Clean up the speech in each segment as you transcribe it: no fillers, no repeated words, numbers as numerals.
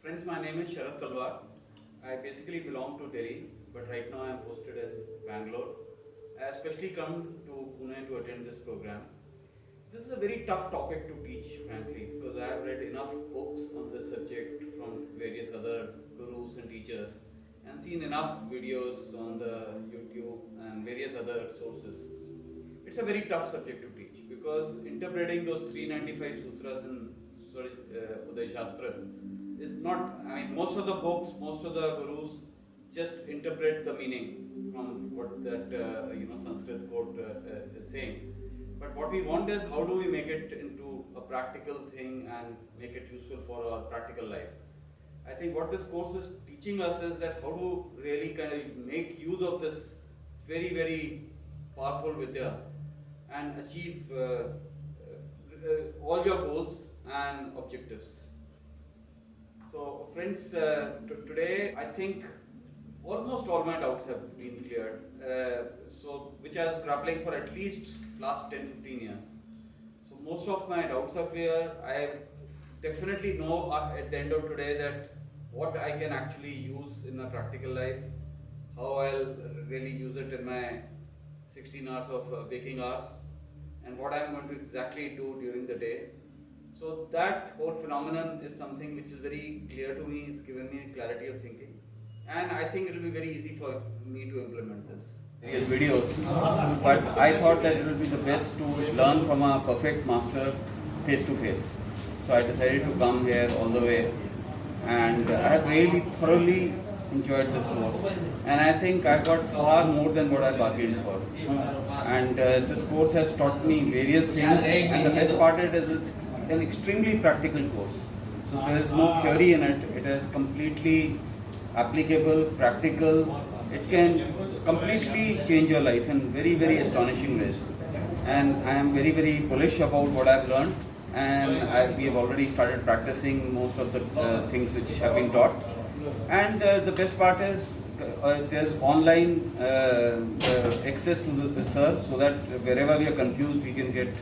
Friends, my name is Sharat Talwar. I basically belong to Delhi, but right now I am posted in Bangalore. I especially come to Pune to attend this program. This is a very tough topic to teach, frankly, because I have read enough books on this subject from various other gurus and teachers and seen enough videos on the YouTube and various other sources. It's a very tough subject to teach because interpreting those 395 sutras in Uday Shastra is not, I mean, most of the books, most of the gurus just interpret the meaning from what that Sanskrit quote is saying. But what we want is how do we make it into a practical thing and make it useful for our practical life. I think what this course is teaching us is that how to really kind of make use of this very, very powerful Vidya and achieve all your goals and objectives. So friends, today I think almost all my doubts have been cleared. Which I was grappling for at least last 10-15 years. So most of my doubts are clear. I definitely know at the end of today that what I can actually use in my practical life, how I'll really use it in my 16 hours of waking hours, and what I'm going to exactly do during the day. So that whole phenomenon is something which is very clear to me. It's given me clarity of thinking, and I think it will be very easy for me to implement this. Various videos, but I thought that it would be the best to learn from a perfect master face to face. So I decided to come here all the way, and I have really thoroughly enjoyed this course, and I think I got far more than what I bargained for. And this course has taught me various things, and the best part is it's an extremely practical course. So there is no theory in it. It is completely applicable, practical. It can completely change your life in very, very astonishing ways. And I am very, very bullish about what I've learned, and we have already started practicing most of the things which have been taught. And the best part is there's online access to the sir, so that wherever we are confused, we can get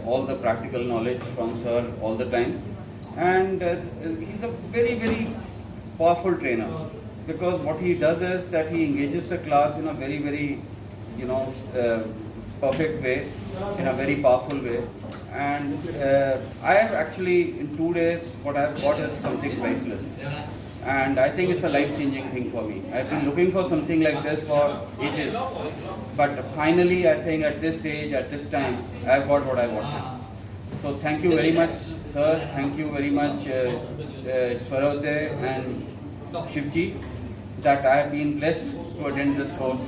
all the practical knowledge from sir all the time. And he's a very, very powerful trainer, because what he does is that he engages the class in a very, very, perfect way, in a very powerful way. And I have actually, in 2 days, what I have got is something priceless. And I think it's a life-changing thing for me. I've been looking for something like this for ages. But finally, I think at this age, at this time, I've got what I wanted. So thank you very much, sir. Thank you very much, Swarodaya and Shivji, that I have been blessed to attend this course.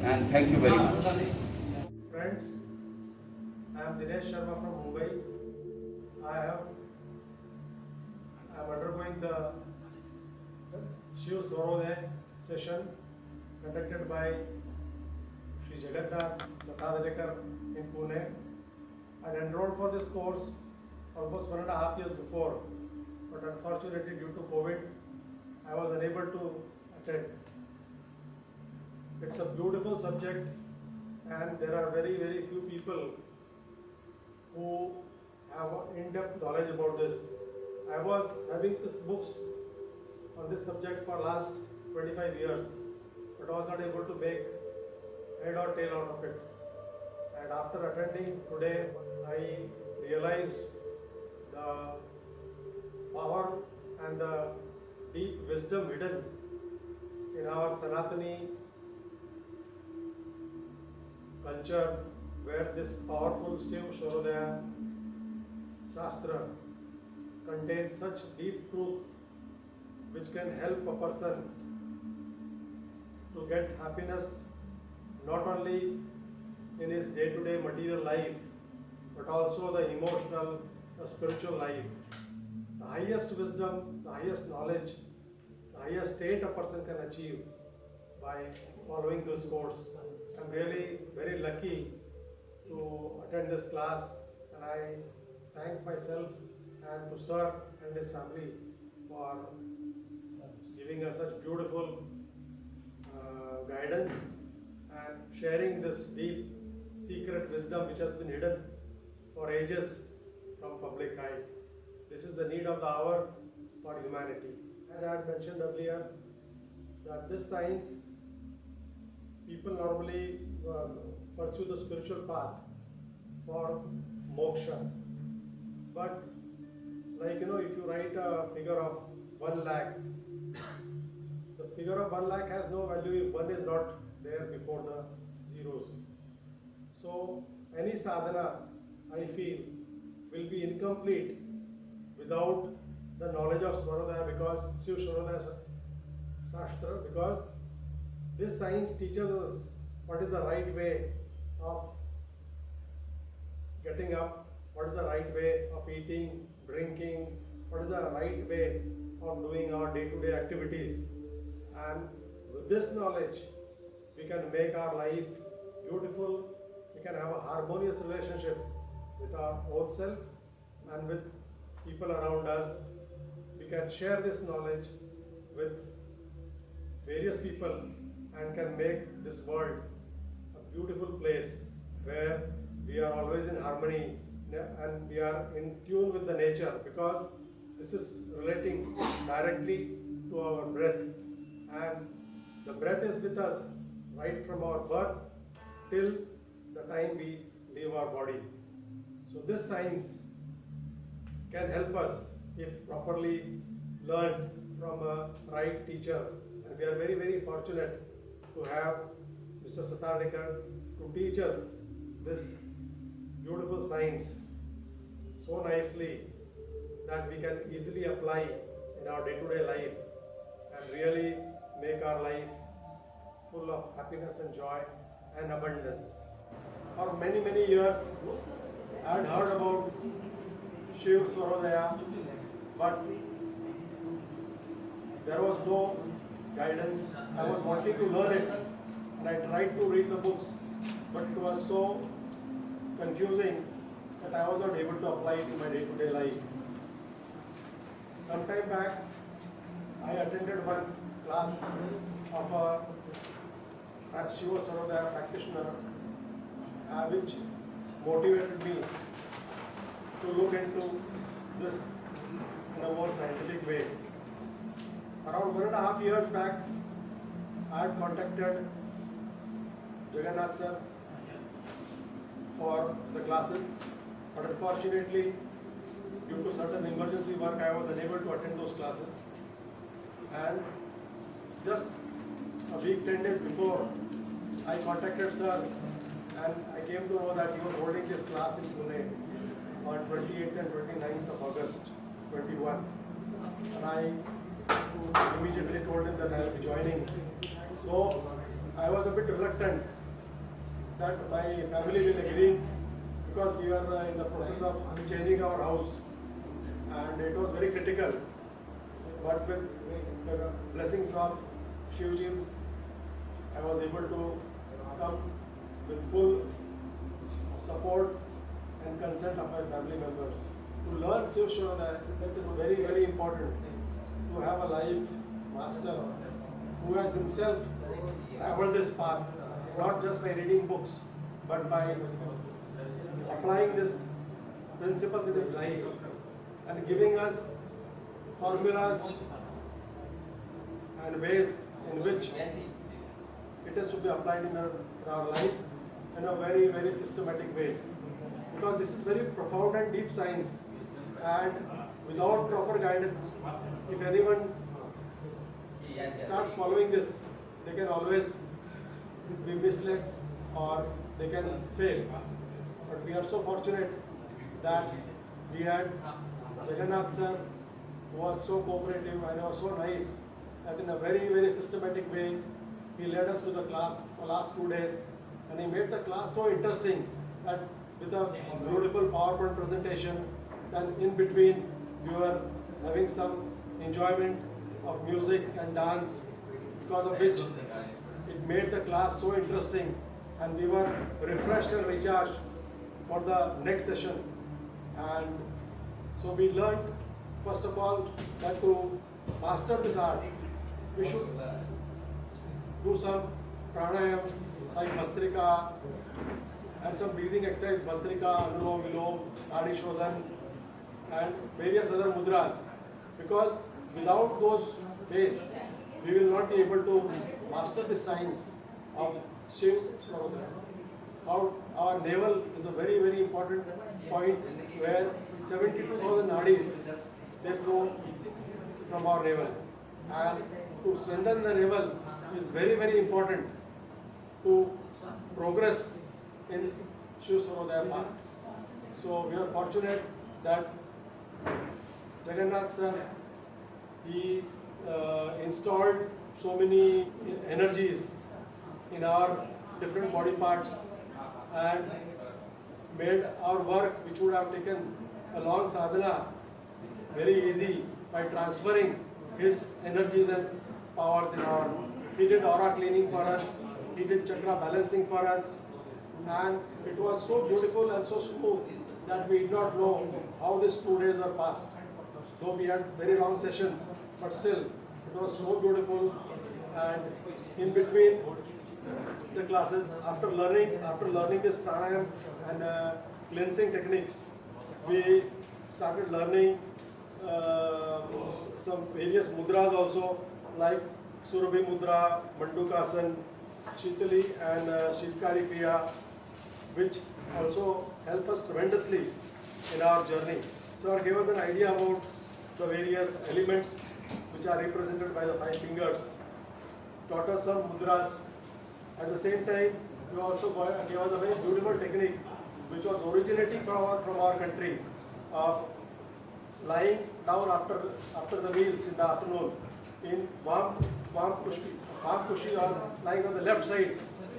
And thank you very much. Friends, I am Dinesh Sharma from Mumbai. I am undergoing the Shiv Swarodaya session conducted by Sri Jagannath, Satardekar in Pune. I enrolled for this course almost 1.5 years before, but unfortunately due to COVID, I was unable to attend. It's a beautiful subject, and there are very, very few people who have in-depth knowledge about this. I was having these books on this subject for last 25 years, but I was not able to make head or tail out of it. And after attending today, I realized the power and the deep wisdom hidden in our Sanatani culture, where this powerful Shiv Swarodaya Shastra contains such deep truths which can help a person to get happiness not only in his day-to-day material life, but also the emotional, the spiritual life. The highest wisdom, the highest knowledge, the highest state a person can achieve by following this course. I'm really very lucky to attend this class, and I thank myself and to Sir and his family for giving us such beautiful guidance and sharing this deep secret wisdom which has been hidden for ages from public eye. This is the need of the hour for humanity. As I had mentioned earlier, that this science, people normally pursue the spiritual path for moksha. But like if you write a figure of 1 lakh, the figure of 1 lakh has no value if 1 is not there before the zeros. So any sadhana, I feel, will be incomplete without the knowledge of Swarodaya, because Shiv Swarodaya Shastra, because this science teaches us what is the right way of getting up, what is the right way of eating, drinking, what is the right way of doing our day-to-day activities. And with this knowledge, we can make our life beautiful, we can have a harmonious relationship with our own self and with people around us. We can share this knowledge with various people and can make this world a beautiful place where we are always in harmony and we are in tune with the nature, because this is relating directly to our breath, and the breath is with us right from our birth till the time we leave our body. So this science can help us if properly learned from a right teacher, and we are very, very fortunate to have Mr. Satardekar to teach us this beautiful science so nicely that we can easily apply in our day-to-day life and really make our life full of happiness and joy and abundance. For many, many years, I had heard about Shiv Swarodaya, but there was no guidance. I was wanting to learn it, and I tried to read the books, but it was so confusing that I was not able to apply it in my day-to-day life. Some time back, I attended one class of a Shiva Swarodaya practitioner, which motivated me to look into this in a more scientific way. Around 1.5 years back, I had contacted Jagannath sir for the classes, but unfortunately, due to certain emergency work, I was unable to attend those classes. And just a week, 10 days before, I contacted sir, and I came to know that he was holding this class in Pune on 28th and 29th of August 21. And I immediately told him that I will be joining. Though I was a bit reluctant that my family will agree, because we are in the process of changing our house and it was very critical. But with the blessings of Shivji, I was able to come with full support and consent of my family members. To learn Shiv Swarodaya, it is very, very important to have a life master who has himself traveled this path, not just by reading books, but by applying these principles in his life and giving us formulas and ways in which it is to be applied in our life in a very, very systematic way. Because this is very profound and deep science, and without proper guidance, if anyone starts following this, they can always be misled or they can fail. But we are so fortunate that we had Jagannath sir, who was so cooperative and was so nice, that in a very, very systematic way, he led us to the class for the last 2 days, and he made the class so interesting that with a beautiful PowerPoint presentation, and in between we were having some enjoyment of music and dance, because of which it made the class so interesting, and we were refreshed and recharged for the next session. And so we learned, first of all, that to master this art, we should do some pranayams like Vastrika and some breathing exercise, Vastrika, Anulom Vilom, Nadi Shodhan, and various other mudras, because without those base, we will not be able to master the science of Shiv Sarodaya. Our navel is a very, very important point where 72,000 nadis, they flow from our navel. And to strengthen the navel is very, very important to progress in Shiv Sarodaya path. So we are fortunate that Jagannath sir, he installed so many energies in our different body parts and made our work, which would have taken a long sadhana, very easy by transferring his energies and powers in our. He did aura cleaning for us, he did chakra balancing for us, and it was so beautiful and so smooth that we did not know how these 2 days were passed. Though we had very long sessions, but still it was so beautiful. And in between the classes, after learning this pranayam and cleansing techniques, we started learning some various mudras also, like Surabhi Mudra, Mandukasana, Shitali and Shitkari Kriya, which also help us tremendously in our journey. Sir gave us an idea about the various elements which are represented by the 5 fingers, taught us some mudras. At the same time, he also gave us a very beautiful technique which was originating from our country of lying down after the meals in the afternoon in warm kushi or lying on the left side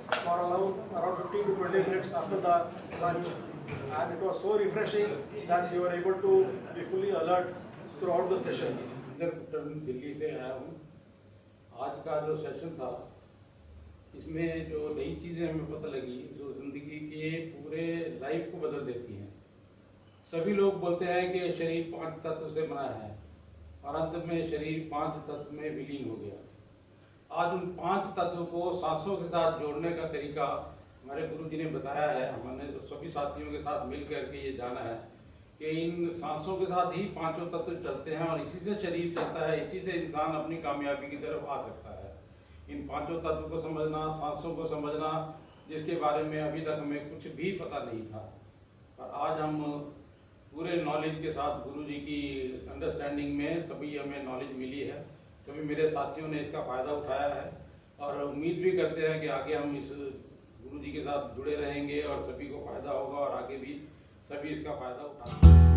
for around 15 to 20 minutes after the lunch. And it was so refreshing that we were able to be fully alert throughout the session. Delhi से आया हूँ। आज का जो session था, इसमें जो नई चीज़ें हमें पता लगी जो ज़िंदगी के पूरे लाइफ को बदल देती हैं। सभी लोग बोलते हैं कि शरीर 5 तत्व से बना है और अंत में शरीर 5 तत्व में विलीन हो गया। आज उन 5 तत्व को सांसों के साथ जोड़ने का तरीका हमारे गुरु जी ने बताया है। हमने तो सभी साथियों के साथ मिल करके ये जाना है कि इन सांसों के साथ ही 5 तत्व चलते हैं और इसी से शरीर चलता है, इसी से इंसान अपनी कामयाबी की तरफ आ सकता है। इन 5 तत्व को समझना, सांसों को समझना, जिसके बारे में अभी तक हमें कुछ भी पता नहीं था, और आज हम पूरे नॉलेज के साथ गुरु जी की अंडरस्टैंडिंग में सभी हमें नॉलेज मिली है। सभी मेरे साथियों ने इसका फ़ायदा उठाया है और उम्मीद भी करते हैं कि आगे हम इस गुरु जी के साथ जुड़े रहेंगे और सभी को फ़ायदा होगा और आगे भी सभी इसका फ़ायदा उठाएंगे।